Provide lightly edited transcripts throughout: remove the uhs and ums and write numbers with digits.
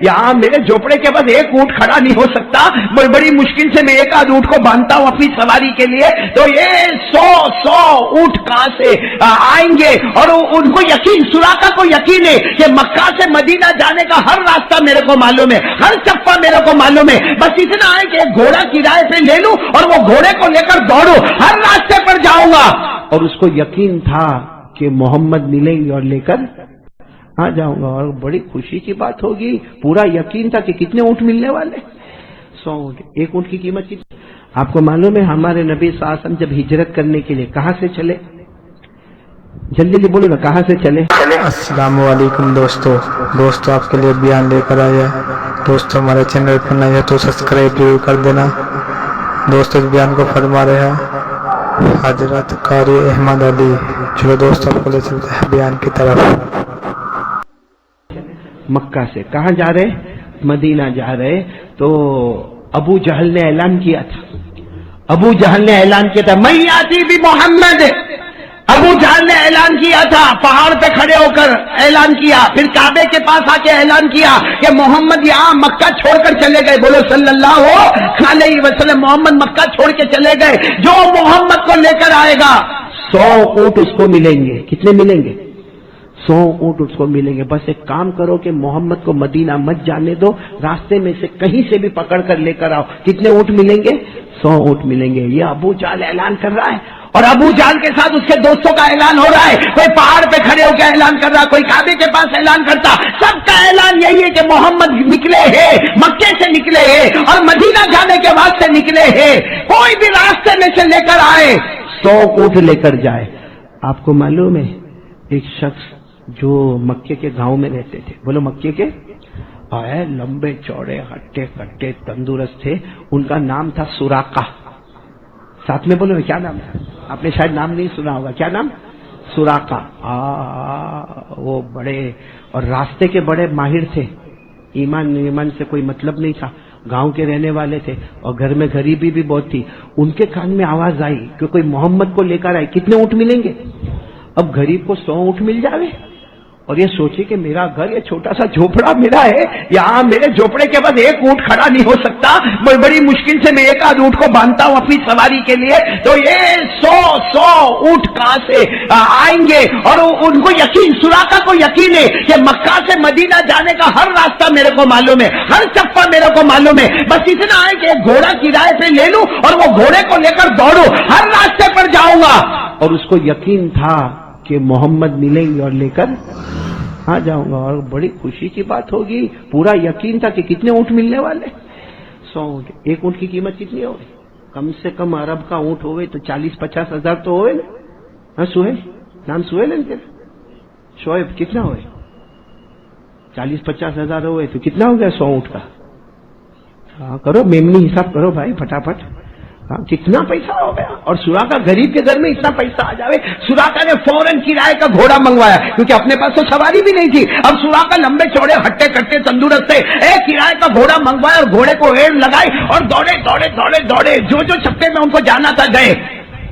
یہاں میرے جھوپڑے کے بعد ایک اونٹ کھڑا نہیں ہو سکتا، بڑی مشکل سے میں ایک آدھ اونٹ کو باندھتا ہوں اپنی سواری کے لیے، تو یہ 100 اونٹ کہاں سے آئیں گے؟ اور ان کو یقین، سراقہ کو یقین ہے کہ مکہ سے مدینہ جانے کا ہر راستہ میرے کو معلوم ہے، ہر چپا میرے کو معلوم ہے، بس اتنا ہے کہ ایک گھوڑا کرائے پہ لے لوں اور وہ گھوڑے کو لے کر دوڑوں، ہر راستے پر جاؤں گا۔ اور اس کو یقین تھا کہ محمد ملیں گے اور لے کر آ جاؤں گا، اور بڑی خوشی کی بات ہوگی، پورا یقین تھا کہ کتنے اونٹ ملنے والے، 100 اونٹ۔ ایک اونٹ کی قیمت کتنی؟ آپ کو معلوم ہے ہمارے نبی صلی اللہ علیہ وسلم جب ہجرت کرنے کے لیے کہاں سے چلے؟ جلدی جلدی بولو نا، کہاں سے چلے؟ السلام علیکم دوستو آپ کے لیے بیان لے کر آئے ہیں۔ دوستو ہمارے چینل پر نئے ہیں تو سبسکرائب ضرور کر دینا۔ دوستو اس بیان کو فرما رہے ہیں حضرت قاری احمد علی۔ چلو دوستو آپ کو لے چلتے ہیں بیان کی طرف۔ مکہ سے کہاں جا رہے؟ مدینہ جا رہے، تو ابو جہل نے اعلان کیا تھا، ابو جہل نے اعلان کیا تھا میں آتی بھی محمد، ابو جہل نے اعلان کیا تھا، پہاڑ پہ کھڑے ہو کر اعلان کیا، پھر کعبے کے پاس آ کے اعلان کیا کہ محمد یہاں مکہ چھوڑ کر چلے گئے، بولو صلی اللہ علیہ وسلم، محمد مکہ چھوڑ کے چلے گئے، جو محمد کو لے کر آئے گا 100 اونٹ اس کو ملیں گے۔ کتنے ملیں گے؟ 100 اونٹ اس کو ملیں گے۔ بس ایک کام کرو کہ محمد کو مدینہ مت جانے دو، راستے میں سے کہیں سے بھی پکڑ کر لے کر آؤ۔ کتنے اونٹ ملیں گے؟ 100 اونٹ ملیں گے۔ یہ ابو جہل اعلان کر رہا ہے، اور ابو جہل کے ساتھ اس کے دوستوں کا اعلان ہو رہا ہے، کوئی پہاڑ پہ کھڑے ہو کے اعلان کر رہا، کوئی کعبے کے پاس اعلان کرتا، سب کا اعلان یہی ہے کہ محمد نکلے ہیں، مکے سے نکلے ہیں اور مدینہ جانے کے واسطے نکلے ہیں، کوئی بھی راستے میں سے لے کر آئے 100 اونٹ لے کر جائے۔ آپ کو معلوم ہے ایک شخص جو مکے کے گاؤں میں رہتے تھے، بولو مکے کے، لمبے چوڑے ہٹے کٹے تندرست تھے، ان کا نام تھا سراقہ۔ ساتھ میں بولو کیا نام ہے؟ آپ نے شاید نام نہیں سنا ہوگا، کیا نام؟ سراقہ۔ وہ بڑے اور راستے کے بڑے ماہر تھے، ایمان سے کوئی مطلب نہیں تھا، گاؤں کے رہنے والے تھے، اور گھر میں غریبی بھی بہت تھی۔ ان کے کان میں آواز آئی کہ کوئی محمد کو لے کر آئے، کتنے اونٹ ملیں گے؟ اب غریب کو 100 اونٹ مل جائے، اور یہ سوچے کہ میرا گھر، یہ چھوٹا سا جھوپڑا میرا ہے، یہاں میرے جھوپڑے کے بعد ایک اونٹ کھڑا نہیں ہو سکتا، بڑی مشکل سے میں ایک آدھ اونٹ کو باندھتا ہوں اپنی سواری کے لیے، تو یہ 100 اونٹ کہاں سے آئیں گے؟ اور ان کو یقین، سراقہ کو یقین ہے کہ مکہ سے مدینہ جانے کا ہر راستہ میرے کو معلوم ہے، ہر چپا میرے کو معلوم ہے، بس اتنا ہے کہ ایک گھوڑا کرائے پہ لے لوں اور وہ گھوڑے کو لے کر دوڑوں، ہر راستے پر جاؤں گا۔ اور اس کو یقین تھا کہ محمد ملیں گے اور لے کر آ جاؤں گا، اور بڑی خوشی کی بات ہوگی، پورا یقین تھا کہ کتنے اونٹ ملنے والے، 100 اونٹ۔ ایک اونٹ کی قیمت کتنی ہوگی؟ کم سے کم عرب کا اونٹ ہوئے تو 40-50 ہزار تو ہوئے نا۔ ہاں سہیل، نام سہیل ہے شعیب، کتنا ہوئے؟ 40-50 ہزار ہوئے تو کتنا ہو گیا 100 اونٹ کا؟ ہاں کرو میمنی حساب کرو بھائی فٹافٹ، کتنا پیسہ ہو گیا۔ اور سراقہ غریب کے گھر میں اتنا پیسہ آ جاوے، سراقہ نے فوراً کرائے کا گھوڑا منگوایا، کیونکہ اپنے پاس تو سواری بھی نہیں تھی۔ اب سراقہ لمبے چوڑے ہٹے کٹے تندرست تھے، ایک کرائے کا گھوڑا منگوایا اور گھوڑے کو ایڑ لگائی اور دوڑے دوڑے دوڑے دوڑے، جو چپے میں ان کو جانا تھا گئے۔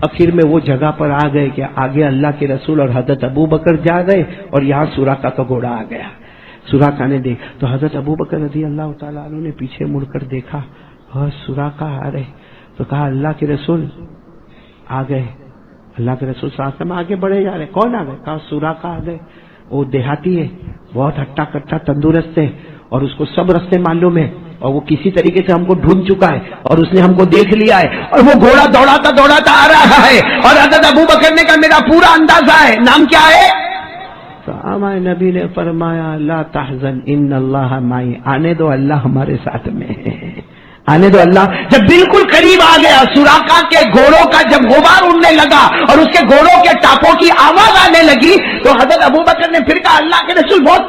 آخر میں وہ جگہ پر آ گئے کہ آگے اللہ کے رسول اور حضرت ابو بکر جا گئے، اور یہاں سراقہ کا گھوڑا آ گیا۔ سراقہ نے دیکھ تو حضرت ابو بکر رضی اللہ تعالیٰ عنہ نے پیچھے مڑ کر دیکھا اور سراقہ آ رہے، تو کہا اللہ کے رسول آ گئے۔ اللہ کے رسول صلی اللہ علیہ وسلم آگے بڑھے جا رہے، کون آ گئے؟ کہا سراقہ آ گئے۔ وہ دیہاتی ہے، بہت ہٹا کٹا تندرست ہے، اور اس کو سب رستے معلوم ہے، اور وہ کسی طریقے سے ہم کو ڈھونڈ چکا ہے، اور اس نے ہم کو دیکھ لیا ہے، اور وہ گھوڑا دوڑاتا دوڑاتا آ رہا ہے۔ اور حضرت ابو بکر نے کہا میرا پورا اندازہ ہے، نام کیا ہے؟ تو ہمارے نبی نے فرمایا لا تحزن ان اللہ معی، آنے دو اللہ ہمارے ساتھ میں ہے، آنے دو اللہ۔ جب بالکل قریب آ گیا، سراقہ کے گھوڑوں کا جب غبار اڑنے لگا اور اس کے گھوڑوں کے ٹاپوں کی آواز آنے لگی، تو حضرت ابو بکر نے پھر کہا اللہ کے رسول بہت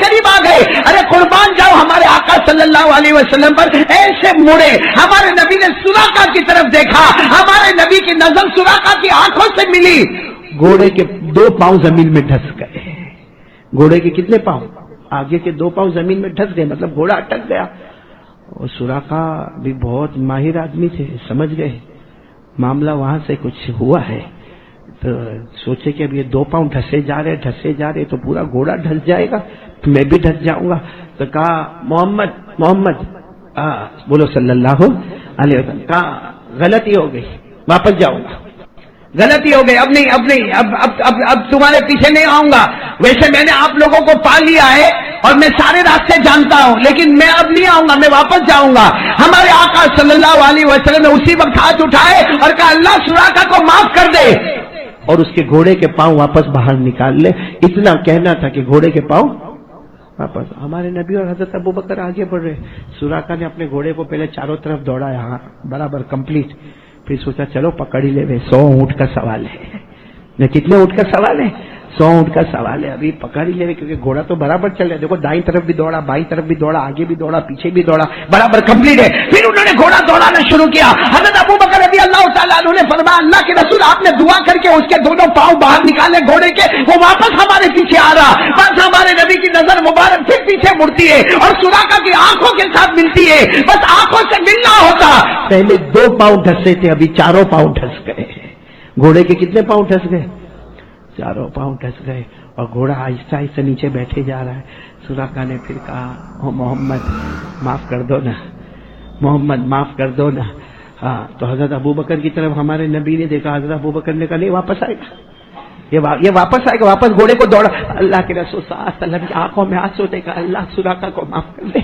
قریب آ گئے، ارے قربان جاؤ ہمارے آقا صلی اللہ علیہ وسلم پر۔ ایسے مڑے، ہمارے نبی نے سراقہ کی طرف دیکھا، ہمارے نبی کی نظر سراقہ کی آنکھوں سے ملی، گھوڑے کے 2 پاؤں زمین میں ڈھس گئے۔ گھوڑے کے کتنے پاؤں؟ آگے کے 2 پاؤں زمین میں ڈھس گئے، مطلب گھوڑا اٹک گیا۔ اور سراقہ بھی بہت ماہر آدمی تھے، سمجھ گئے معاملہ وہاں سے کچھ ہوا ہے، تو سوچے کہ اب یہ 2 پاؤں ڈھسے جا رہے تو پورا گھوڑا ڈھس جائے گا، میں بھی ڈھس جاؤں گا. تو کہا محمد بولو صلی اللہ علیہ وسلم. کہا غلطی ہو گئی، واپس جاؤں گا. غلطی ہو گئی، اب نہیں، اب تمہارے پیچھے نہیں آؤں گا. ویسے میں نے آپ لوگوں کو پا لیا ہے اور میں سارے راستے جانتا ہوں، لیکن میں اب نہیں آؤں گا، میں واپس جاؤں گا. ہمارے آقا صلی اللہ علیہ وسلم نے اسی وقت ہاتھ اٹھائے اور کہا اللہ سراقہ کو معاف کر دے اور اس کے گھوڑے کے پاؤں واپس باہر نکال لے. اتنا کہنا تھا کہ گھوڑے کے پاؤں واپس. ہمارے نبی اور حضرت ابوبکر آگے بڑھ رہے. سراقہ نے اپنے گھوڑے کو پہلے چاروں طرف دوڑایا، ہاں برابر کمپلیٹ. پھر سوچا چلو پکڑ ہی لے، 100 اونٹ کا سوال ہے. کتنے اونٹ کا سوال ہے؟ 100 اونٹ کا سوال ہے. ابھی پکڑ ہی لے کیونکہ گھوڑا تو برابر چل رہا ہے. دیکھو دائیں طرف بھی دوڑا، بائیں طرف بھی دوڑا، آگے بھی دوڑا، پیچھے بھی دوڑا، برابر کمپلیٹ ہے. پھر انہوں نے گھوڑا دوڑانا شروع کیا. حضرت ابوبکر رضی اللہ تعالیٰ عنہ نے فرمایا اللہ کے رسول آپ نے دعا کر کے اس کے دونوں پاؤں باہر نکالے گھوڑے کے، وہ واپس ہمارے پیچھے آ رہا. بس ہمارے نبی کی نظر مبارک پھر پیچھے مڑتی ہے اور سراقہ کی آنکھوں کے ساتھ ملتی ہے. بس آنکھوں سے ملنا ہوتا. پہلے 2 پاؤں ڈھسے تھے، ابھی 4 پاؤں ڈھس گئے. گھوڑے کے کتنے پاؤں ڈھس گئے؟ 4 پاؤں ڈھس گئے اور گھوڑا آہستہ آہستہ نیچے بیٹھے جا رہا ہے. سراقہ نے پھر کہا او محمد معاف کر دو نا، محمد معاف کر دو نا. ہاں تو حضرت ابوبکر کی طرف ہمارے نبی نے دیکھا. حضرت ابوبکر نے کہا نہیں واپس آئے گا، یہ واپس آئے گا. واپس گھوڑے کو دوڑا. اللہ کے رسول صلی اللہ علیہ وسلم کی آنکھوں میں آنسو دیکھا. اللہ سراقہ کو معاف کر دے،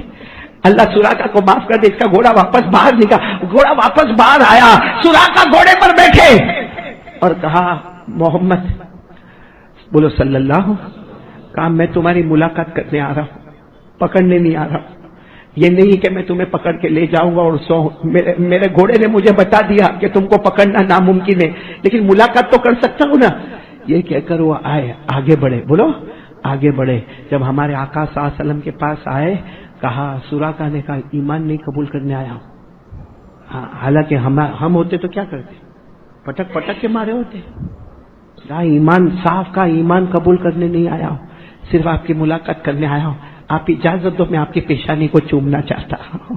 اللہ سراقہ کو معاف کر دے. اس کا گھوڑا واپس باہر نکلا. گھوڑا واپس باہر آیا. سراقہ گھوڑے پر بیٹھے اور کہا محمد بولو صلی اللہ. کہا میں تمہاری ملاقات کرنے آ رہا ہوں، پکڑنے نہیں آ رہا ہوں. یہ نہیں کہ میں تمہیں پکڑ کے لے جاؤں گا اور میرے گھوڑے نے مجھے بتا دیا کہ تم کو پکڑنا ناممکن ہے، لیکن ملاقات تو کر سکتا ہوں نا. یہ کہہ کر وہ آئے، آگے بڑھے. بولو آگے بڑھے. جب ہمارے آقا صلی اللہ علیہ وسلم کے پاس آئے، کہا سراقہ نے کہا ایمان نہیں قبول کرنے آیا ہوں. ہاں حالانکہ ہم ہوتے تو کیا کرتے؟ پٹک پٹک کے مارے ہوتے. کہا ایمان صاف کا ایمان قبول کرنے نہیں آیا ہوں، صرف آپ کی ملاقات کرنے آیا ہوں. آپ اجازت دو میں آپ کی پیشانی کو چومنا چاہتا ہوں.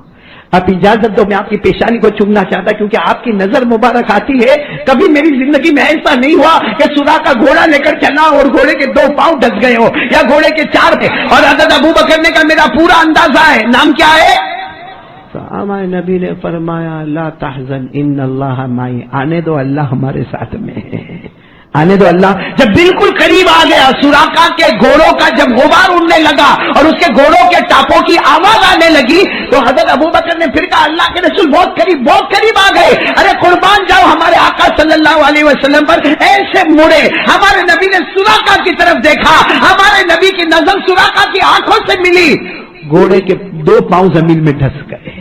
آپ اجازت دو میں آپ کی پیشانی کو چومنا چاہتا کیونکہ آپ کی نظر مبارک آتی ہے. کبھی میری زندگی میں ایسا نہیں ہوا کہ سراقہ گھوڑا لے کر چلا اور گھوڑے کے 2 پاؤں ڈس گئے ہو یا گھوڑے کے 4 تھے. اور حضرت ابوبکر نے کہا میرا پورا اندازہ ہے. نام کیا ہے؟ ہمارے نبی نے فرمایا لا تحزن ان اللہ معی. آنے دو اللہ ہمارے ساتھ میں ہے، آنے دو اللہ. جب بالکل قریب آ گیا سراقہ کے گھوڑوں کا، جب غبار اڑنے لگا اور اس کے گھوڑوں کے ٹاپوں کی آواز آنے لگی تو حضرت ابوبکر نے پھر کہا اللہ کے رسول بہت قریب آ گئے. ارے قربان جاؤ ہمارے آقا صلی اللہ علیہ وسلم پر ایسے مڑے. ہمارے نبی نے سراقہ کی طرف دیکھا، ہمارے نبی کی نظر سراقہ کی آنکھوں سے ملی. گھوڑے کے 2 پاؤں زمین میں ڈھس گئے.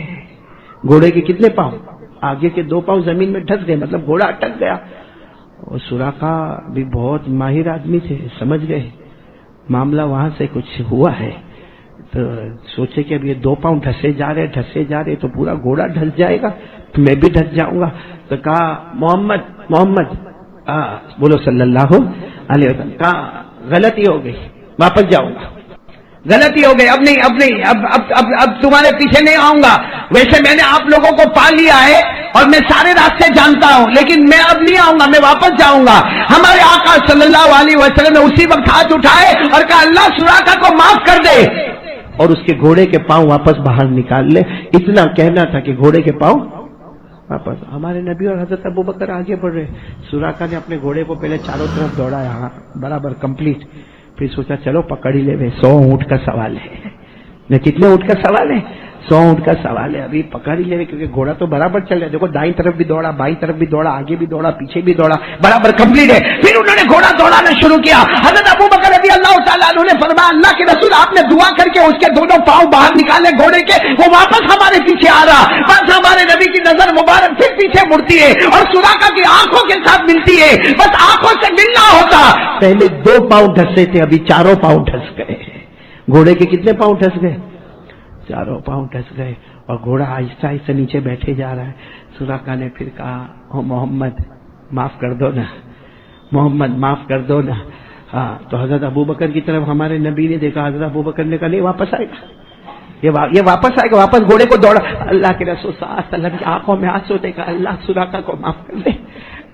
گھوڑے کے کتنے پاؤں؟ آگے کے 2 پاؤں زمین میں ڈھس گئے، مطلب گھوڑا اٹک گیا. اور سراقہ بھی بہت ماہر آدمی تھے، سمجھ گئے معاملہ وہاں سے کچھ ہوا ہے. تو سوچے کہ اب یہ 2 پاؤں ڈھسے جا رہے تو پورا گھوڑا ڈھس جائے گا، میں بھی ڈھس جاؤں گا. تو کہا محمد بولو صلی اللہ علیہ وسلم. کہا غلطی ہو گئی، واپس جاؤں گا. غلطی ہو گئی، اب نہیں، اب تمہارے پیچھے نہیں آؤں گا. ویسے میں نے آپ لوگوں کو پا لیا ہے اور میں سارے راستے جانتا ہوں، لیکن میں اب نہیں آؤں گا، میں واپس جاؤں گا. ہمارے آقا صلی اللہ علیہ وسلم نے اسی وقت ہاتھ اٹھائے اور کہا اللہ سراقہ کو معاف کر دے اور اس کے گھوڑے کے پاؤں واپس باہر نکال لے. اتنا کہنا تھا کہ گھوڑے کے پاؤں واپس. ہمارے نبی اور حضرت ابوبکر آگے بڑھ رہے. سراقہ نے اپنے گھوڑے کو پہلے چاروں طرف دوڑایا، ہاں برابر کمپلیٹ. پھر سوچا چلو پکڑ ہی لے، 100 اونٹ کا سوال ہے. کتنے اونٹ کا سوال ہے؟ 100 اونٹ کا سوال ہے. ابھی پکڑ ہی لے کیونکہ گھوڑا تو برابر چل رہا ہے. دیکھو دائیں طرف بھی دوڑا، بائیں طرف بھی دوڑا، آگے بھی دوڑا، پیچھے بھی دوڑا، برابر کمپلیٹ ہے. پھر انہوں نے گھوڑا دوڑانا شروع کیا. حضرت ابوبکر رضی اللہ تعالیٰ عنہ نے فرمایا اللہ کے رسول آپ نے دعا کر کے اس کے 2 پاؤں باہر نکالے گھوڑے کے، وہ واپس ہمارے پیچھے آ رہا. بس ہمارے نبی کی نظر مبارک پھر پیچھے مڑتی ہے اور سراقہ کی آنکھوں کے ساتھ ملتی ہے. بس آنکھوں سے ملنا ہوتا. پہلے 2 پاؤں ڈھسے تھے، ابھی 4 پاؤں ڈھس گئے. گھوڑے کے کتنے پاؤں ڈھس گئے؟ 4 پاؤں ڈھس گئے اور گھوڑا آہستہ آہستہ نیچے بیٹھے جا رہا ہے. سراقہ نے پھر کہا او محمد معاف کر دو نا، محمد معاف کر دو نا. ہاں تو حضرت ابوبکر کی طرف ہمارے نبی نے دیکھا. حضرت ابوبکر نے کہا نہیں واپس آئے گا، یہ واپس آئے گا. واپس گھوڑے کو دوڑا. اللہ کے رسول صلی اللہ علیہ وسلم کی آنکھوں میں آنسو دیکھا. اللہ سراقہ کو معاف کر دے،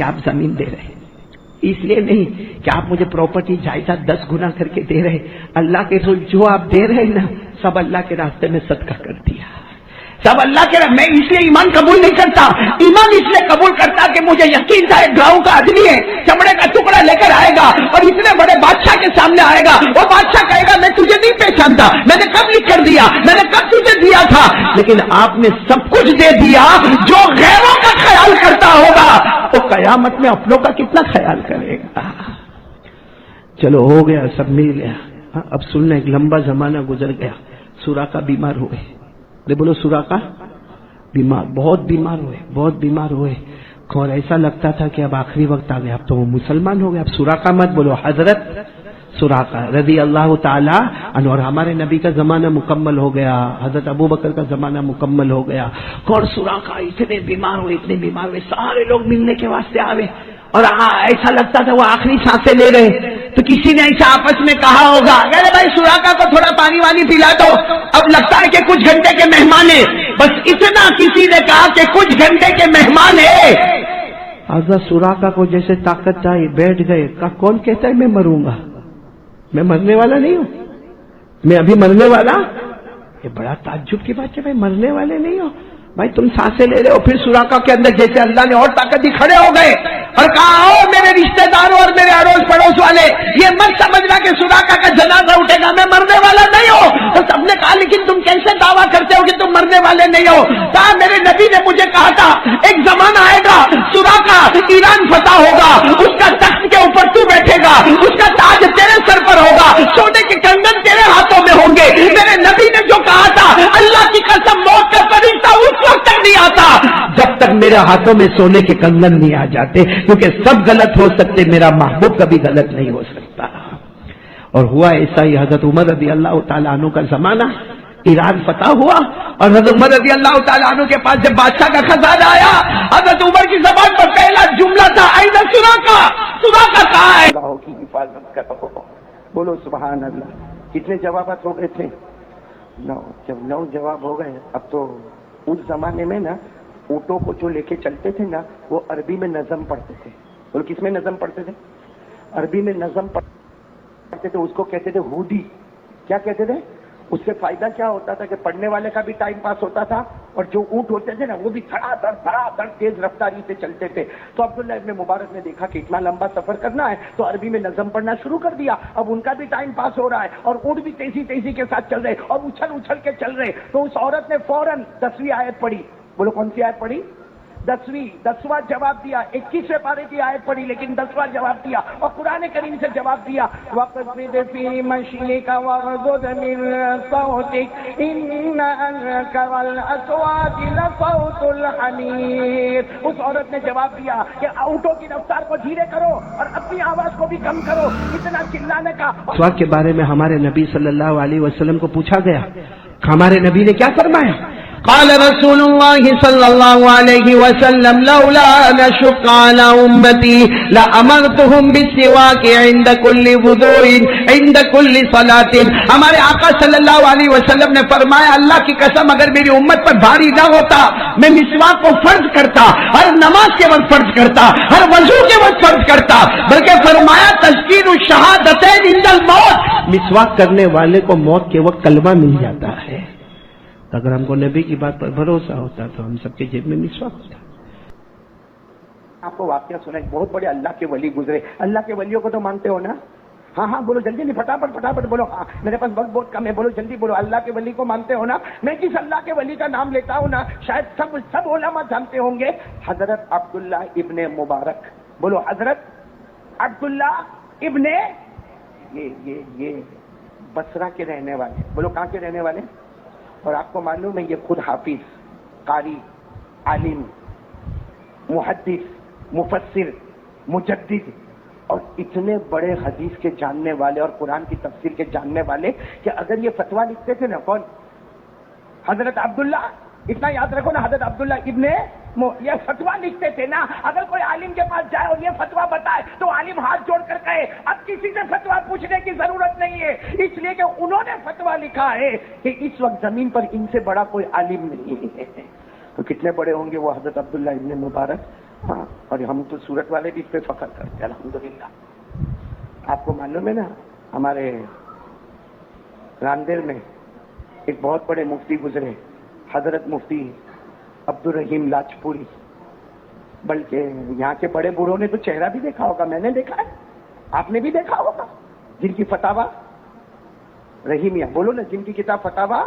کہ آپ زمین دے رہے ہیں، اس لیے نہیں کہ آپ مجھے پراپرٹی جائیداد 10 گنا کر کے دے رہے، اللہ کے رسول جو آپ دے رہے نا سب اللہ کے راستے میں صدقہ کر دیا، سب اللہ کے میں اس لیے ایمان قبول نہیں کرتا، ایمان اس لیے قبول کرتا کہ مجھے یقین تھا ایک گاؤں کا آدمی ہے، چمڑے کا ٹکڑا لے کر آئے گا اور اتنے بڑے بادشاہ کے سامنے آئے گا، وہ بادشاہ کہے گا میں تجھے نہیں پہچانتا، میں نے کب لکھ کر دیا، میں نے کب تجھے دیا تھا، لیکن آپ نے سب کچھ دے دیا، جو غیروں کا خیال کرتا ہوگا وہ قیامت میں اپنوں کا کتنا خیال کرے گا۔ چلو ہو گیا، سب مل گیا، اب سننا، ایک لمبا زمانہ گزر گیا، سوراقہ بیمار ہوئے، بولو سوراقہ بیمار، بہت بیمار ہوئے، اور ایسا لگتا تھا کہ اب آخری وقت آ گیا، اب تو وہ مسلمان ہو گئے، اب سوراقہ مت بولو، حضرت سوراقہ رضی اللہ تعالی عنہ، اور ہمارے نبی کا زمانہ مکمل ہو گیا، حضرت ابو بکر کا زمانہ مکمل ہو گیا، اور سوراقہ اتنے بیمار ہوئے، سارے لوگ ملنے کے واسطے آئے، اور ایسا لگتا تھا وہ آخری سانسیں لے رہے، تو کسی نے ایسا آپس میں کہا ہوگا ارے بھائی سوراقہ کو تھوڑا پانی وانی پلا دو، اب لگتا ہے کہ کچھ گھنٹے کے مہمان ہیں، بس اتنا کسی نے کہا کہ کچھ گھنٹے کے مہمان ہیں، حضرت سوراقہ کو جیسے طاقت آئی، بیٹھ گئے، کہا کون کہتا ہے میں مروں گا، میں مرنے والا نہیں ہوں، میں ابھی مرنے والا، یہ بڑا تعجب کی بات ہے، بھائی مرنے والے نہیں ہو، بھائی تم سانسیں لے رہے ہو۔ پھر سوراقہ کے اندر جیسے اللہ نے اور طاقت دی، کھڑے ہو گئے اور کہا آؤ میرے رشتہ داروں اور میرے اڑوس پڑوس والے، یہ مت سمجھنا کہ سوراقہ کا جنازہ اٹھے گا، میں مرنے والا نہیں ہوں۔ تو سب نے کہا لیکن تم کیسے دعویٰ کرتے ہو کہ تم مرنے والے نہیں ہو؟ کہا میرے نبی نے مجھے کہا تھا ایک زمانہ آئے گا، سوراقہ ایران فتح ہوگا، اس کا تخت کے اوپر تو بیٹھے گا، اس کا تاج تیرے سر پر ہوگا، سونے کے کنگن تیرے ہاتھوں میں ہوں گے۔ میرے نبی نے جو کہا تھا، اللہ کی قسم موت کا فرشتہ اس وقت تک نہیں آتا جب تک میرے ہاتھوں میں سونے کے کنگن نہیں آ جاتے، کیونکہ سب غلط ہو سکتے، میرا محبوب کبھی غلط نہیں ہو سکتا۔ اور ہوا ایسا ہی، حضرت عمر رضی اللہ تعالیٰ عنہ کا زمانہ، ایران فتح ہوا، اور حضرت عمر رضی اللہ تعالیٰ عنہ کے پاس جب بادشاہ کا خزانہ آیا، حضرت عمر کی زبان پر پہلا جملہ تھا این سوراقہ، سوراقہ کہاں ہے؟ اللہ کی حفاظت کرو، بولو سبحان اللہ۔ کتنے جوابات ہو گئے تھے؟ 9۔ جب 9 جواب ہو گئے، اب تو اس زمانے میں نا اونٹوں کو جو لے کے چلتے تھے نا، وہ عربی میں نظم پڑھتے تھے۔ بولو کس میں نظم پڑھتے تھے؟ عربی میں نظم پڑھتے تھے، اس کو کہتے تھے ہودی۔ کیا کہتے تھے؟ اس سے فائدہ کیا ہوتا تھا کہ پڑھنے والے کا بھی ٹائم پاس ہوتا تھا، اور جو اونٹ ہوتے تھے نا وہ بھی دھڑا دھڑ تیز رفتاری سے چلتے تھے۔ تو عبداللہ ابن مبارک نے دیکھا کہ اتنا لمبا سفر کرنا ہے تو عربی میں نظم پڑھنا شروع کر دیا، اب ان کا بھی ٹائم پاس ہو رہا ہے اور اونٹ بھی تیزی کے ساتھ چل رہے اور اچھل کے چل رہے۔ تو اس عورت نے فوراً 10ویں آیت پڑھی۔ بولو کون سی آیت پڑھی؟ 10واں جواب دیا۔ 21ویں پارے کی آیت پڑھی لیکن 10واں جواب دیا، اور قرآن کریم سے جواب دیا، وَقْصِدْ فِي مَشْيِكَ وَاغْضُضْ مِن صَوْتِكَ إِنَّ أَنكَرَ الْأَصْوَاتِ لَصَوْتُ الْحَمِيرِ۔ اس عورت نے جواب دیا کہ اونٹوں کی رفتار کو دھیرے کرو اور اپنی آواز کو بھی کم کرو، اتنا چلانے کا۔ مسواک کے بارے میں ہمارے نبی صلی اللہ علیہ وسلم کو پوچھا گیا، ہمارے نبی نے کیا فرمایا؟ قال رسول الله صلى الله عليه وسلم لولا أن أشق على أمتي لأمرتهم بالسواك عند كل وضوء عند كل صلاة۔ ہمارے آقا صلی اللہ علیہ وسلم نے فرمایا اللہ کی قسم اگر میری امت پر بھاری نہ ہوتا میں مسواک کو فرض کرتا، ہر نماز کے وقت فرض کرتا، ہر وضو کے وقت فرض کرتا، بلکہ فرمایا تذکیر الشہادتین عند الموت، مسواک کرنے والے کو موت کے وقت کلمہ مل جاتا ہے۔ اگر ہم کو نبی کی بات پر بھروسہ ہوتا تو ہم سب کے جیب میں مسواک ہوتا۔ آپ کو واقعہ سنا، ایک بہت بڑے اللہ کے ولی گزرے۔ اللہ کے ولیوں کو تو مانتے ہو نا؟ ہاں بولو جلدی، فٹافٹ بولو، ہاں میرے پاس وقت بہت کم ہے، بولو جلدی بولو، اللہ کے ولی کو مانتے ہو نا؟ میں جس اللہ کے ولی کا نام لیتا ہوں نا شاید سب علماء جانتے ہوں گے، حضرت عبداللہ ابن مبارک۔ بولو حضرت عبداللہ ابن، یہ بصرہ کے رہنے والے، بولو کہاں کے رہنے والے؟ اور آپ کو معلوم ہے یہ خود حافظ، قاری، عالم، محدث، مفسر، مجدد، اور اتنے بڑے حدیث کے جاننے والے اور قرآن کی تفسیر کے جاننے والے کہ اگر یہ فتویٰ لکھتے تھے نا، کون؟ حضرت عبداللہ، اتنا یاد رکھو نا، حضرت عبداللہ ابن یہ فتویٰ لکھتے تھے نا، اگر کوئی عالم کے پاس جائے اور یہ فتویٰ بتائے تو عالم ہاتھ جوڑ کر کہے اب کسی سے فتویٰ پوچھنے کی ضرورت نہیں ہے، اس لیے کہ انہوں نے فتویٰ لکھا ہے کہ اس وقت زمین پر ان سے بڑا کوئی عالم نہیں ہے۔ تو کتنے بڑے ہوں گے وہ حضرت عبداللہ ابن مبارک؟ ہاں، اور ہم تو سورت والے بھی اس پہ فخر کرتے ہیں الحمدللہ. آپ کو معلوم ہے نا ہمارے راندیر میں ایک بہت بڑے مفتی گزرے، حضرت مفتی عبدالرحیم لاجپوری. بلکہ یہاں کے بڑے بوڑھوں نے تو چہرہ بھی دیکھا ہوگا، میں نے دیکھا ہے، آپ نے بھی دیکھا ہوگا. جن کی فتاوا رحیمیہ، بولو نا، جن کی کتاب فتاوا،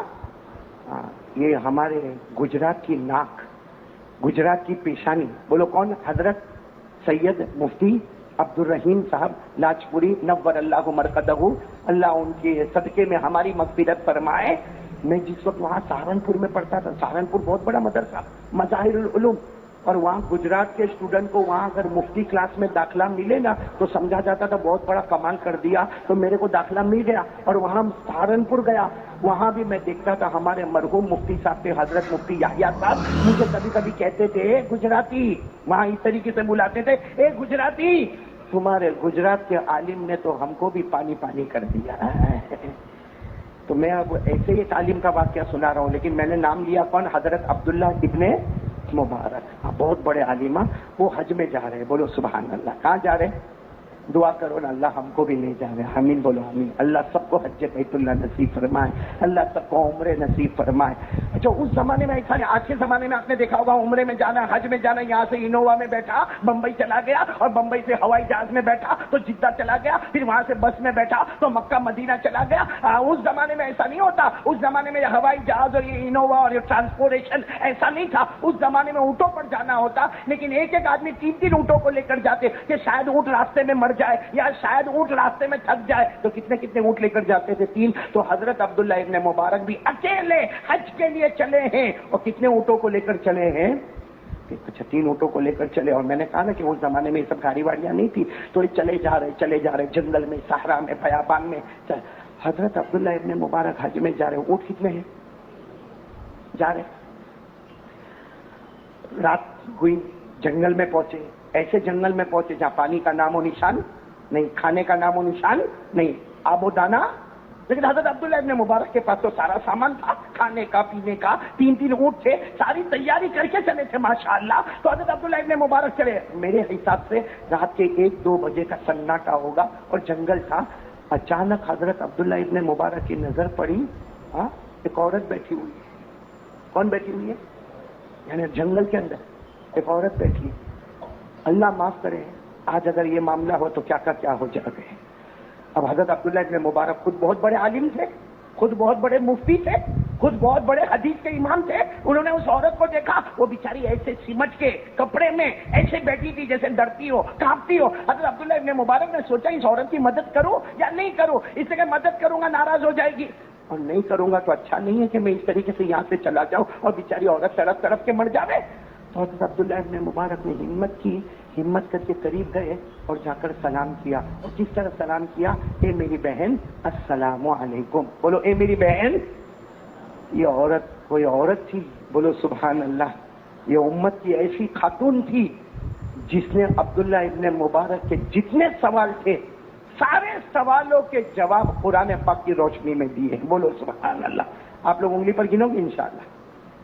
یہ ہمارے گجرات کی ناک، گجرات کی پیشانی، بولو کون؟ حضرت سید مفتی عبدالرحیم صاحب لاجپوری نور اللہ مرقدہ. اللہ ان کے صدقے میں ہماری مغفرت فرمائے. میں جس وقت وہاں سہارنپور میں پڑھتا تھا، سہارنپور بہت بڑا مدرسہ، مظاہر العلوم، اور وہاں گجرات کے اسٹوڈنٹ کو وہاں اگر مفتی کلاس میں داخلہ ملے نا تو سمجھا جاتا تھا بہت بڑا کمال کر دیا. تو میرے کو داخلہ مل گیا اور وہاں سہارنپور گیا، وہاں بھی میں دیکھتا تھا ہمارے مرحوم مفتی صاحب تھے، حضرت مفتی یحییٰ صاحب، مجھے کبھی کبھی کہتے تھے اے گجراتی، وہاں اس طریقے سے بلاتے تھے، اے گجراتی، تمہارے گجرات کے عالم نے تو ہم کو بھی پانی پانی کر دیا. تو میں اب ایسے ہی تعلیم کا واقعہ سنا رہا ہوں، لیکن میں نے نام لیا کون؟ حضرت عبداللہ ابن مبارک، بہت بڑے عالمہ. وہ حج میں جا رہے ہیں، بولو سبحان اللہ. کہاں جا رہے ہیں؟ دعا کرو نا اللہ ہم کو بھی لے جا رہے. آمین بولو آمین. اللہ سب کو حج بیت اللہ نصیب فرمائے، اللہ سب کو عمرے نصیب فرمائے. اچھا اس زمانے میں ایسا نہیں، آج کے زمانے میں آپ نے دیکھا ہوگا عمرے میں جانا، حج میں جانا، یہاں سے انووا میں بیٹھا بمبئی چلا گیا، اور بمبئی سے ہوائی جہاز میں بیٹھا تو جدہ چلا گیا، پھر وہاں سے بس میں بیٹھا تو مکہ مدینہ چلا گیا. اس زمانے میں ایسا نہیں ہوتا. اس زمانے میں یہ ہوائی جہاز اور یہ انووا اور یہ ٹرانسپورٹیشن ایسا نہیں تھا. اس زمانے میں اونٹوں پر جانا ہوتا، لیکن ایک ایک آدمی 3 اونٹوں کو لے کر جاتے کہ شاید اونٹ راستے میں مر جائے یا شاید اونٹ راستے میں تھک جائے. تو کتنے اونٹ لے کر جاتے تھے؟ 3. تو حضرت عبداللہ ابن مبارک بھی اکیلے حج کے لیے چلے ہیں. اور کتنے اونٹوں کو لے کر چلے ہیں؟ اچھا 3 اونٹوں کو لے کر چلے. اور میں نے کہا نا کہ اس زمانے میں یہ سب گاڑی واڑیاں نہیں تھی، تو یہ چلے جا رہے جنگل میں، صحرا میں، بیابان میں. حضرت عبداللہ ابن مبارک حج میں جا رہے. اونٹ کتنے ہیں جا رہے؟ رات ہوئی، جنگل میں پہنچے، ایسے جنگل میں پہنچے جہاں پانی کا نام و نشان نہیں، کھانے کا نام و نشان نہیں، آب و دانا. لیکن حضرت عبداللہ ابن مبارک کے پاس تو سارا سامان تھا، کھانے کا، پینے کا. 3 اونٹ تھے، ساری تیاری کر کے چلے تھے ماشاءاللہ. تو حضرت عبداللہ ابن مبارک چلے. میرے حساب سے رات کے 1-2 بجے کا سناٹا ہوگا اور جنگل تھا. اچانک حضرت عبداللہ ابن مبارک کی نظر پڑی، ایک عورت بیٹھی ہوئی ہے. کون بیٹھی ہوئی ہے؟ یعنی جنگل کے اندر ایک عورت بیٹھی. اللہ معاف کرے، آج اگر یہ معاملہ ہو تو کیا ہو جائے گا. اب حضرت عبداللہ ابن مبارک خود بہت بڑے عالم تھے، خود بہت بڑے مفتی تھے، خود بہت بڑے حدیث کے امام تھے. انہوں نے اس عورت کو دیکھا، وہ بیچاری ایسے سمٹ کے کپڑے میں ایسے بیٹھی تھی جیسے ڈرتی ہو، کانپتی ہو. حضرت عبداللہ ابن مبارک نے سوچا اس عورت کی مدد کروں یا نہیں کروں. اس سے کہ مدد کروں گا ناراض ہو جائے گی، اور نہیں کروں گا تو اچھا نہیں ہے کہ میں اس طریقے سے یہاں سے چلا جاؤں اور بیچاری عورت تڑپ کے مر جاوے. تو حضرت عبداللہ ابن مبارک نے ہمت کر کے قریب گئے اور جا کر سلام کیا. اور کس طرح سلام کیا؟ اے میری بہن السلام علیکم. بولو اے میری بہن. یہ عورت کوئی عورت تھی، بولو سبحان اللہ. یہ امت کی ایسی خاتون تھی جس نے عبداللہ ابن مبارک کے جتنے سوال تھے سارے سوالوں کے جواب قرآن پاک کی روشنی میں دیے. بولو سبحان اللہ. آپ لوگ انگلی پر گنو گے انشاءاللہ.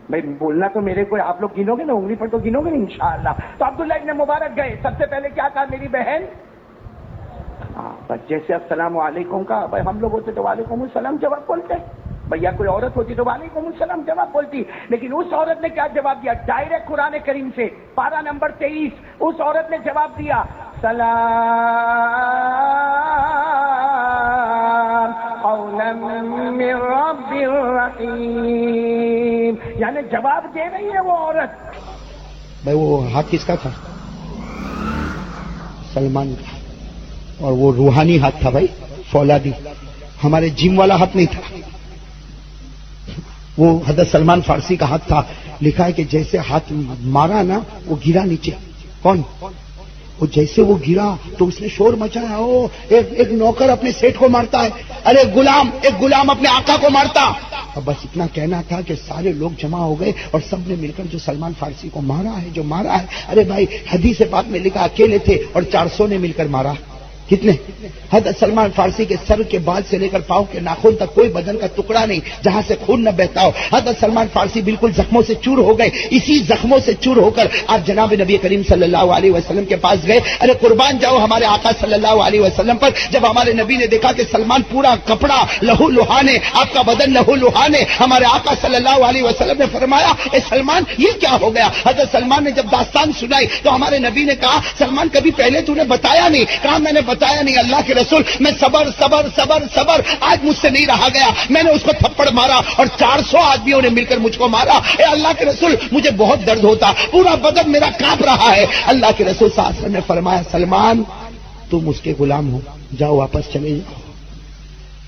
بھائی بولنا تو میرے کو، آپ لوگ گنو گے نا، انگلی پر تو گنو گے انشاءاللہ. تو عبداللہ ابن مبارک گئے، سب سے پہلے کیا کہا؟ میری بہن. بس جیسے السلام علیکم کا، بھائی ہم لوگ ہوتے تو وعلیکم السلام جواب بولتے، بھیا کوئی عورت ہوتی تو وعلیکم السلام جواب بولتی. لیکن اس عورت نے کیا جواب دیا؟ ڈائریکٹ قرآن کریم سے پارہ نمبر 23. اس عورت نے جواب دیا سلام قولا من رب الرحیم. یعنی جواب دے رہی ہے وہ عورت. بھائی وہ ہاتھ کس کا تھا؟ سلمان کا. اور وہ روحانی ہاتھ تھا بھائی، فولادی. ہمارے جم والا ہاتھ نہیں تھا، وہ حضرت سلمان فارسی کا ہاتھ تھا. لکھا ہے کہ جیسے ہاتھ مارا نا وہ گرا نیچے. کون؟ وہ جیسے وہ گرا تو اس نے شور مچایا. او ایک نوکر اپنے سیٹ کو مارتا ہے، ارے ایک غلام اپنے آقا کو مارتا. اب بس اتنا کہنا تھا کہ سارے لوگ جمع ہو گئے اور سب نے مل کر جو سلمان فارسی کو مارا ہے، ارے بھائی حدیث پاک میں لکھا اکیلے تھے اور 400 نے مل کر مارا. کتنے؟ حضرت سلمان فارسی کے سر کے بال سے لے کر پاؤں کے ناخن تک کوئی بدن کا ٹکڑا نہیں جہاں سے خون نہ بہتا ہو. حضرت سلمان فارسی بالکل زخموں سے چور ہو گئے. اسی زخموں سے چور ہو کر آپ جناب نبی کریم صلی اللہ علیہ وسلم کے پاس گئے. ارے قربان جاؤ ہمارے آقا صلی اللہ علیہ وسلم پر. جب ہمارے نبی نے دیکھا کہ سلمان پورا کپڑا لہو لہانے، آپ کا بدن لہو لہانے، ہمارے آقا صلی اللہ علیہ وسلم نے فرمایا اے سلمان یہ کیا ہو گیا؟ حضرت سلمان نے جب داستان سنائی تو ہمارے نبی نے کہا سلمان کبھی پہلے تو نے بتایا نہیں. کہا میں نے بتایا نہیں اللہ کے رسول، میں صبر صبر صبر صبر، آج مجھ سے نہیں رہا گیا. میں نے اس کو تھپڑ مارا اور 400 آدمیوں نے مل کر مجھ کو مارا. اے اللہ کے رسول مجھے بہت درد ہوتا، پورا بدن میرا کانپ رہا ہے. اللہ کے رسول صلی اللہ علیہ وسلم نے فرمایا سلمان تم اس کے غلام ہو، جاؤ واپس چلے جاؤ.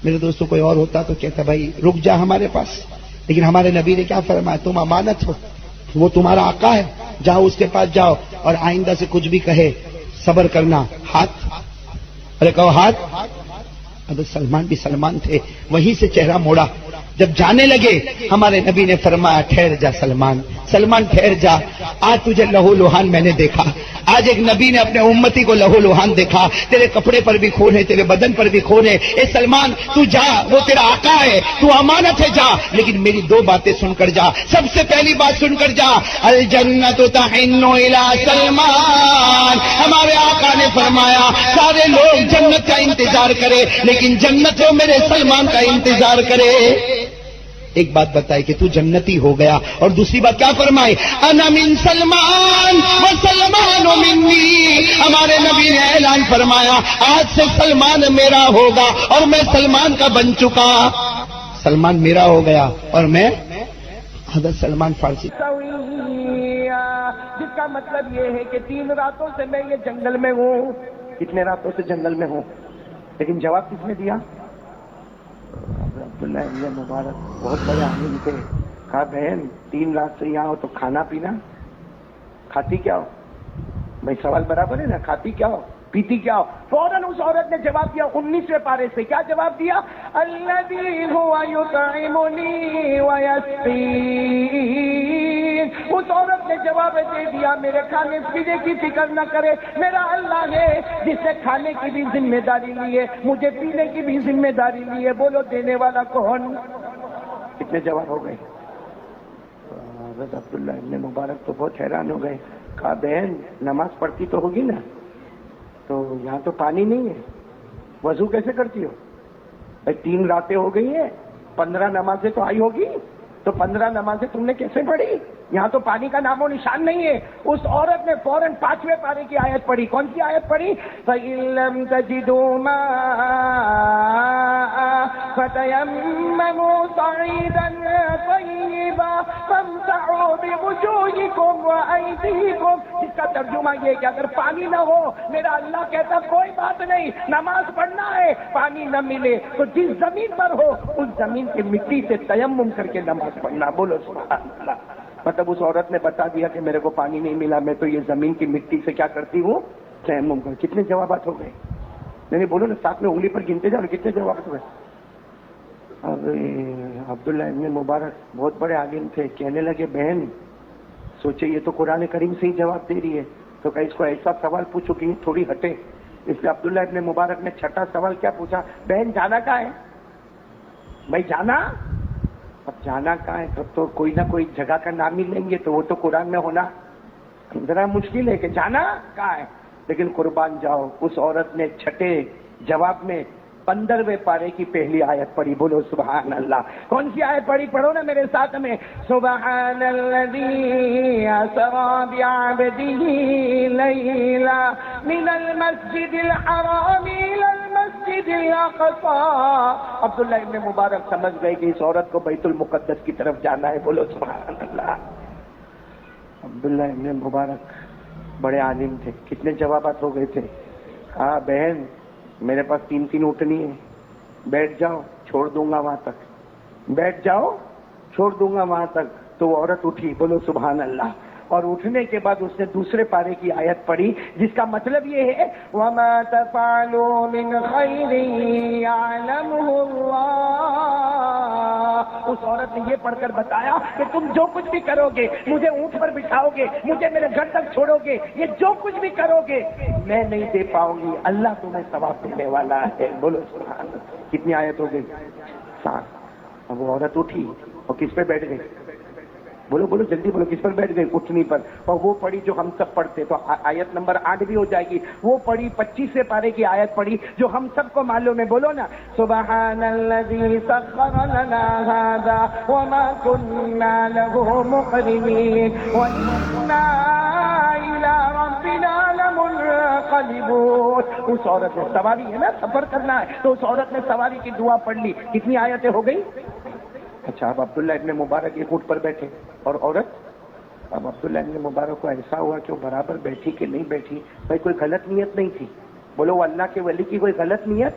میرے دوستوں کوئی اور ہوتا تو کہتا بھائی رک جا ہمارے پاس، لیکن ہمارے نبی نے کیا فرمایا تم امانت ہو، وہ تمہارا آقا ہے، جاؤ اس کے پاس جاؤ اور آئندہ سے کچھ بھی کہے صبر کرنا. ہاتھ، ارے کہو ہاتھ. حضرت سلمان بھی سلمان تھے، وہیں سے چہرہ موڑا. جب جانے لگے ہمارے نبی نے فرمایا ٹھہر جا سلمان، سلمان ٹھہر جا، آج تجھے لہو لوہان میں نے دیکھا. آج ایک نبی نے اپنے امتی کو لہو لوہان دیکھا. تیرے کپڑے پر بھی خون ہے، تیرے بدن پر بھی خون ہے. اے سلمان تو جا، وہ تیرا آقا ہے، تو امانت ہے، جا. لیکن میری 2 باتیں سن کر جا. سب سے پہلی بات سن کر جا، الجنت تحن الی سلمان. ہمارے آقا نے فرمایا سارے لوگ جنت کا انتظار کرے لیکن جنت وہ میرے سلمان کا انتظار کرے. ایک بات بتائی کہ تو جنتی ہو گیا، اور دوسری بات کیا فرمائی؟ انا من سلمان و سلمان منی. ہمارے نبی نے اعلان فرمایا آج سے سلمان میرا ہوگا اور میں سلمان کا بن چکا. سلمان میرا ہو گیا اور میں حضرت سلمان فارسی. جس کا مطلب یہ ہے کہ 3 راتوں سے میں یہ جنگل میں ہوں. کتنے راتوں سے جنگل میں ہوں؟ لیکن جواب کس نے دیا؟ عبداللہ ابن مبارک بہت بڑے عالم تھے. کہا بہن 3 رات سے یہاں ہو تو کھانا پینا، کھاتی کیا ہو؟ بھائی سوال برابر ہے نا، کھاتی کیا ہو پیتی کیا ہو؟ فوراً اس عورت نے جواب دیا 19ویں پارے سے. کیا جواب دیا؟ الذی هو یطعمنی ویسقین. اس عورت نے جواب دے دیا میرے کھانے پینے کی فکر نہ کرے، میرا اللہ ہے جس نے کھانے کی بھی ذمہ داری لی ہے، مجھے پینے کی بھی ذمہ داری لی ہے. بولو دینے والا کون؟ کتنے جواب ہو گئے؟ حضرت عبداللہ ابن مبارک تو بہت حیران ہو گئے. کہا بہن نماز پڑھتی تو ہوگی نا، تو یہاں تو پانی نہیں ہے، وضو کیسے کرتی ہو؟ بھائی 3 راتیں ہو گئی ہیں، 15 نمازیں تو آئی ہوگی، تو 15 نمازیں تم نے کیسے پڑھی؟ یہاں تو پانی کا نام و نشان نہیں ہے. اس عورت نے فوراً 5ویں پارے کی آیت پڑھی. کون سی آیت پڑھی؟ فَإِن لَّمْ تَجِدُوا مَاءً فَتَيَمَّمُوا صَعِيدًا طَيِّبًا فَامْسَحُوا بِوُجُوهِكُمْ وَأَيْدِيكُمْ. جس کا ترجمہ یہ کہ اگر پانی نہ ہو، میرا اللہ کہتا کوئی بات نہیں، نماز پڑھنا ہے. پانی نہ ملے تو جس زمین پر ہو اس زمین کی مٹی سے تیمم کر کے نماز پڑھنا. بولو سبحان اللہ. مطلب اس عورت نے بتا دیا کہ میرے کو پانی نہیں ملا، میں تو یہ زمین کی مٹی سے کیا کرتی ہوں؟ تیمم کر. کتنے جوابات ہو گئے؟ نہیں بولو نا، ساتھ میں انگلی پر گنتے جاؤ کتنے جوابات ہو گئے. ارے عبداللہ ابن مبارک بہت بڑے عالم تھے، کہنے لگے بہن سوچے یہ تو قرآن کریم سے ہی جواب دے رہی ہے، تو کہ اس کو ایسا سوال پوچھو کہ تھوڑی ہٹے. اس لیے عبداللہ ابن مبارک نے 6ٹھا سوال کیا پوچھا؟ بہن جانا کہاں ہے؟ بھائی جانا، اب جانا کہاں ہے؟ تب تو کوئی نہ کوئی جگہ کا نام ہی لیں گے، تو وہ تو قرآن میں ہونا ذرا مشکل ہے کہ جانا کہاں ہے. لیکن قربان جاؤ اس عورت نے 6ٹھے جواب میں 15ویں پارے کی پہلی آیت پڑھی. بولو سبحان اللہ. کون سی آیت پڑھی؟ پڑھو نا میرے ساتھ میں. سبحان الذی اسری بعبدہ لیلا من المسجد الحرام الی المسجد الاقصی. عبداللہ ابن مبارک سمجھ گئے کہ اس عورت کو بیت المقدس کی طرف جانا ہے. بولو سبحان اللہ. عبداللہ ابن مبارک بڑے عالم تھے. کتنے جوابات ہو گئے تھے؟ کہا بہن میرے پاس 3 اونٹنی ہیں، بیٹھ جاؤ چھوڑ دوں گا وہاں تک، بیٹھ جاؤ چھوڑ دوں گا وہاں تک. تو وہ عورت اٹھی. بولو سبحان اللہ. اور اٹھنے کے بعد اس نے دوسرے پارے کی آیت پڑھی جس کا مطلب یہ ہے وَمَا تَفْعَلُوا مِنْ خَيْرٍ يَعْلَمُهُ اللَّهُ. اس عورت نے یہ پڑھ کر بتایا کہ تم جو کچھ بھی کرو گے، مجھے اونٹ پر بٹھاؤ گے، مجھے میرے گھر تک چھوڑو گے، یہ جو کچھ بھی کرو گے میں نہیں دے پاؤں گی، اللہ تمہیں ثواب دینے والا ہے. بولو سبحان اللہ. کتنی آیت ہو گئی؟ 7. اب وہ عورت اٹھی اور کس پہ بیٹھ گئی؟ بولو بولو جلدی بولو، کس پر بیٹھ گئی؟ اٹھنی پر. اور وہ پڑھی جو ہم سب پڑھتے، تو آیت نمبر 8 بھی ہو جائے گی. وہ پڑھی 25 پارے کی آیت پڑھی جو ہم سب کو معلوم ہے. بولو نا سبحان الذی سخر لنا ھذا وما كنا له مقرنین وإنا إلی ربنا لمنقلبون. اس عورت نے سواری ہے نا، سفر کرنا ہے، تو اس عورت نے سواری کی دعا پڑھ لی. کتنی آیتیں ہو گئی؟ اچھا اب عبداللہ ابن مبارک ایک اونٹ پر بیٹھے اور عورت. اب عبداللہ ابن مبارک کو ایسا ہوا کہ وہ برابر بیٹھی کہ نہیں بیٹھی. بھائی کوئی غلط نیت نہیں تھی، بولو وہ اللہ کے ولی کی کوئی غلط نیت.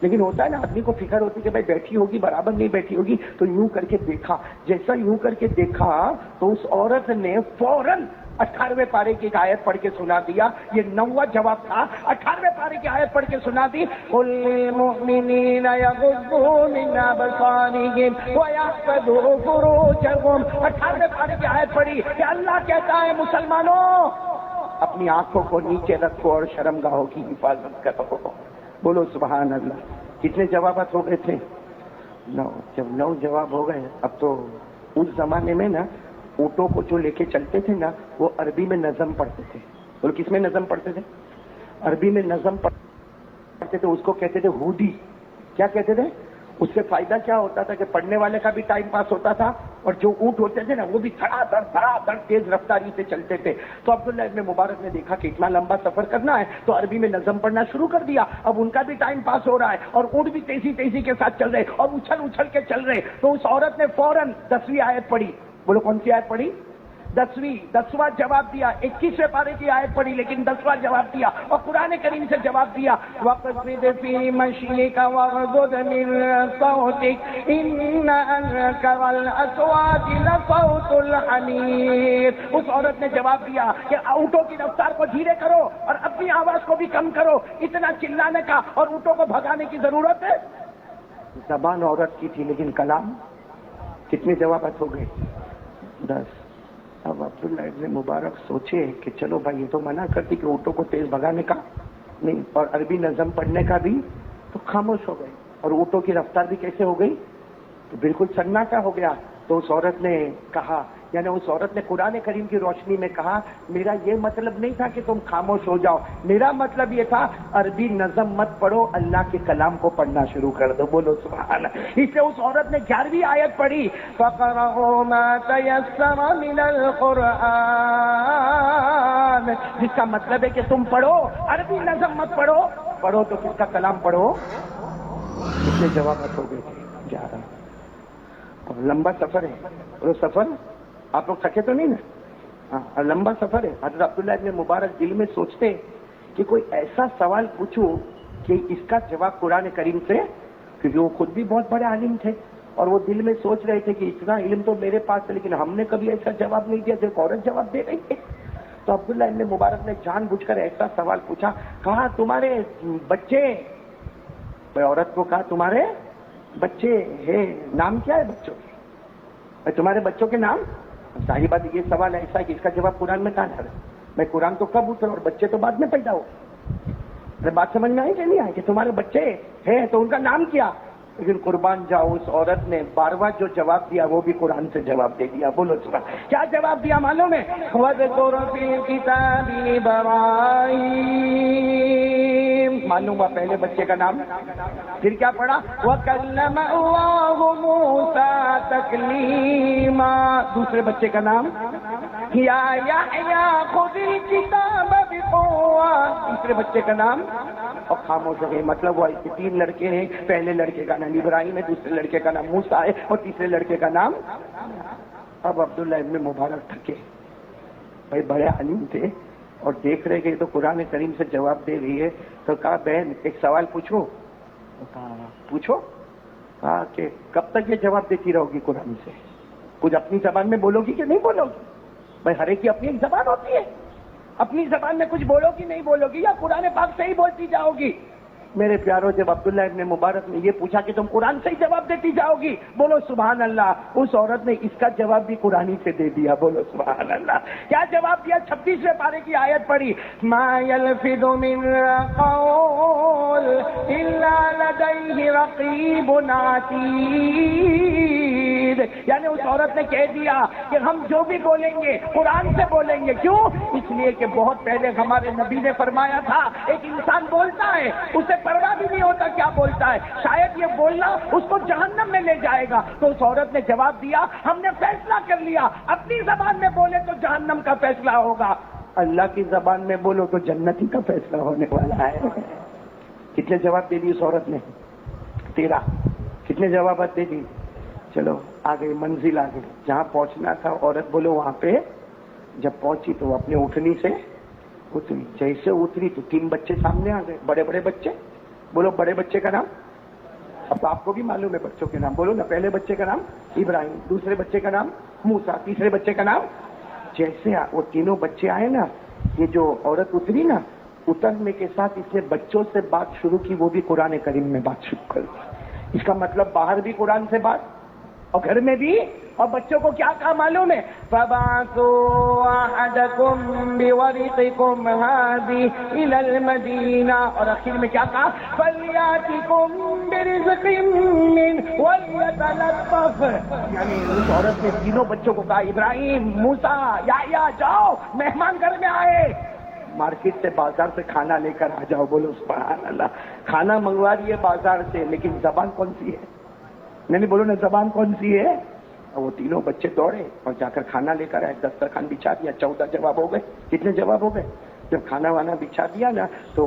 لیکن ہوتا ہے نا آدمی کو فکر ہوتی کہ بھائی بیٹھی ہوگی برابر نہیں بیٹھی ہوگی، تو یوں کر کے دیکھا. جیسا یوں کر کے دیکھا تو اس عورت نے فوراً 18ویں پارے کی ایک آیت پڑھ کے سنا دیا. یہ 9واں جواب تھا. 18ویں پارے کی آیت پڑھ کے سنا دی. قل للمؤمنین یغضوا من ابصارہم ویحفظوا فروجہم. 18ویں پارے کی آیت پڑھی کہ اللہ کہتا ہے مسلمانوں اپنی آنکھوں کو نیچے رکھو اور شرمگاہوں کی حفاظت کرو. بولو سبحان اللہ. کتنے جوابات ہو گئے تھے؟ 9. جب 9 جواب ہو گئے، اب تو اس زمانے میں نا اونٹوں کو جو لے کے چلتے تھے نا وہ عربی میں نظم پڑھتے تھے. اور کس میں نظم پڑھتے تھے؟ عربی میں نظم پڑھتے تھے. اس کو کہتے تھے ہودی. کیا کہتے تھے؟ اس سے فائدہ کیا ہوتا تھا کہ پڑھنے والے کا بھی ٹائم پاس ہوتا تھا اور جو اونٹ ہوتے تھے نا وہ بھی دھڑا دھڑ تیز رفتاری سے چلتے تھے. تو عبداللہ ابن مبارک نے دیکھا کہ اتنا لمبا سفر کرنا ہے تو عربی میں نظم پڑھنا شروع کر دیا. اب ان کا بھی ٹائم پاس ہو رہا ہے اور اونٹ بھی تیزی کے ساتھ چل رہے اور اچھل کے چل رہے. تو اس عورت نے فوراً 10ویں آیت پڑھی. بولو کون سی آیت پڑھی؟ 10واں جواب دیا. 21ویں پارے کی آیت پڑھی لیکن 10واں جواب دیا اور قرآن کریم سے جواب دیا. وَقْصِدْ فِي مَشْيِكَ وَاغْضُضْ مِن صَوْتِكَ إِنَّ أَنكَرَ الْأَصْوَاتِ لَصَوْتُ الْحَمِيرِ. اس عورت نے جواب دیا کہ اونٹوں کی رفتار کو دھیرے کرو اور اپنی آواز کو بھی کم کرو. اتنا چلانے کا اور اونٹوں کو بھگانے کی ضرورت ہے. زبان عورت کی تھی لیکن کلام. کتنے جوابات ہو گئے؟ 10. اب عبداللہ ابن مبارک سوچے کہ چلو بھائی یہ تو منع کرتی کہ اونٹوں کو تیز بھگانے کا نہیں اور عربی نظم پڑھنے کا بھی، تو خاموش ہو گئے. اور اونٹوں کی رفتار بھی کیسے ہو گئی؟ تو بالکل سناٹا ہو گیا. تو اس عورت نے کہا، یعنی اس عورت نے قرآن کریم کی روشنی میں کہا میرا یہ مطلب نہیں تھا کہ تم خاموش ہو جاؤ، میرا مطلب یہ تھا عربی نظم مت پڑھو، اللہ کے کلام کو پڑھنا شروع کر دو. بولو سبحان اللہ. اس لیے اس عورت نے 11ویں آیت پڑھی فَقَرَأُوا مَا تَيَسَّرَ مِنَ الْقُرْآنِ، جس کا مطلب ہے کہ تم پڑھو، عربی نظم مت پڑھو. پڑھو تو کس کا کلام پڑھو. کتنے جوابات ہو گئے تھے؟ 11. اور لمبا سفر ہے. اور سفر آپ لوگ تھکے تو نہیں نا؟ ہاں لمبا سفر ہے. حضرت عبداللہ ابن مبارک دل میں سوچتے کہ کوئی ایسا سوال پوچھو کہ اس کا جواب قرآن کریم سے، کیونکہ وہ خود بھی بہت بڑے عالم تھے اور وہ دل میں سوچ رہے تھے کہ اتنا علم تو میرے پاس ہے لیکن ہم نے کبھی ایسا جواب نہیں دیا. دیکھ عورت جواب دے رہی ہے. تو عبداللہ ابن مبارک نے جان بوجھ کر ایسا سوال پوچھا. کہا تمہارے بچے، عورت کو کہا تمہارے بچے ہیں، نام کیا ہے بچوں کے؟ تمہارے بچوں کے نام؟ ظاہر بات یہ سوال ایسا ہے کہ اس کا جواب قرآن میں کہاں ہے؟ میں قرآن تو کب اترا اور بچے تو بعد میں پیدا ہو. بات سمجھ میں آئی کہ نہیں آئی کہ تمہارے بچے ہیں تو ان کا نام کیا؟ لیکن قربان جاؤ اس عورت نے 12واں جو جواب دیا وہ بھی قرآن سے جواب دے دیا. بولو سبحان. کیا جواب دیا معلوم ہے؟ وَاذْكُرْ فِي الْكِتَابِ إِبْرَاهِيمَ. معلوم ہوا پہلے بچے کا نام. پھر کیا پڑھا؟ وَكَلَّمَ اللَّهُ مُوسَىٰ تَكْلِيمًا. دوسرے بچے کا نام یا یحییٰ خُذِ الْکِتَابَ بِقُوَّةٍ. تیسرے بچے کا نام. اور خاموش ہو گئے. مطلب وہ 3 لڑکے ہیں. پہلے لڑکے کا نام ابراہیم ہے، دوسرے لڑکے کا نام موسیٰ ہے اور تیسرے لڑکے کا نام. اب عبداللہ ابن مبارک تھکے. بھائی بڑے عالم تھے اور دیکھ رہے کہ یہ تو قرآن کریم سے جواب دے رہی ہے. تو کہا بہن ایک سوال پوچھو. پوچھو. کہا کہ کب تک یہ جواب دیتی رہو گی قرآن سے؟ کچھ اپنی زبان میں بولو گی کہ نہیں بولو گی؟ بھائی ہر ایک کی اپنی ایک زبان ہوتی ہے، اپنی زبان میں کچھ بولو گی نہیں بولو گی، یا قرآن پاک سے ہی بولتی جاؤ گی؟ میرے پیاروں، جب عبداللہ ابن مبارک نے یہ پوچھا کہ تم قرآن سے ہی جواب دیتی جاؤ گی، بولو سبحان اللہ، اس عورت نے اس کا جواب بھی قرآن سے دے دیا، بولو سبحان اللہ۔ کیا جواب دیا؟ 26ویں پارے کی آیت پڑھی، ما یلفظ من قول الا لدیہ رقیب عتید، یعنی اس عورت نے کہہ دیا کہ ہم جو بھی بولیں گے قرآن سے بولیں گے۔ کیوں؟ اس لیے کہ بہت پہلے ہمارے نبی نے فرمایا تھا ایک انسان بولتا ہے اسے پرواہ بھی نہیں ہوتا کیا بولتا ہے، شاید یہ بولنا اس کو جہنم میں لے جائے گا۔ تو اس عورت نے جواب دیا، ہم نے فیصلہ کر لیا، اپنی زبان میں بولے تو جہنم کا فیصلہ ہوگا، اللہ کی زبان میں بولو تو جنتی کا فیصلہ ہونے والا ہے۔ کتنے جواب دے دی اس عورت نے؟ 13۔ کتنے جوابات دے دی؟ چلو آگے منزل آ گئی، جہاں پہنچنا تھا عورت بولو وہاں پہ جب پہنچی تو اپنے اٹھنی سے اتری، جیسے اتری تو 3 بچے سامنے آ گئے، بڑے بڑے بچے۔ بولو بڑے بچے کا نام، اب تو آپ کو بھی معلوم ہے بچوں کے نام، بولو نا، پہلے بچے کا نام ابراہیم، دوسرے بچے کا نام موسیٰ، تیسرے بچے کا نام۔ جیسے وہ تینوں بچے آئے نا، یہ جو عورت اتری نا، اترنے کے ساتھ اس نے بچوں سے بات شروع کی، وہ بھی قرآن کریم میں بات شروع کر دی۔ اس کا مطلب باہر بھی قرآن سے بات اور گھر میں بھی، اور بچوں کو کیا کہا معلوم ہے؟ فَبَعْثُوا أَحَدَكُمْ بِوَرِقِكُمْ هَٰذِهِ إِلَى الْمَدِينَةِ، اور آخر میں کیا کہا؟ فَلْيَأْتِكُمْ بِرِزْقٍ مِّنْهُ وَلْيَتَلَطَّفْ، یعنی اس عورت نے تینوں بچوں کو کہا ابراہیم، موسیٰ، یحییٰ، جاؤ مہمان گھر میں آئے، مارکیٹ سے بازار سے کھانا لے کر آ جاؤ، بولو سبحان اللہ۔ کھانا منگوا رہی ہے بازار سے، لیکن زبان کون سی ہے؟ نہیں بولو نا، زبان کون سی ہے؟ اور وہ تینوں بچے دوڑے اور جا کر کھانا لے کر آئے، دسترخوان بچھا دیا، 14 جواب ہو گئے۔ کتنے جواب ہو گئے؟ جب کھانا وانا بچھا دیا نا تو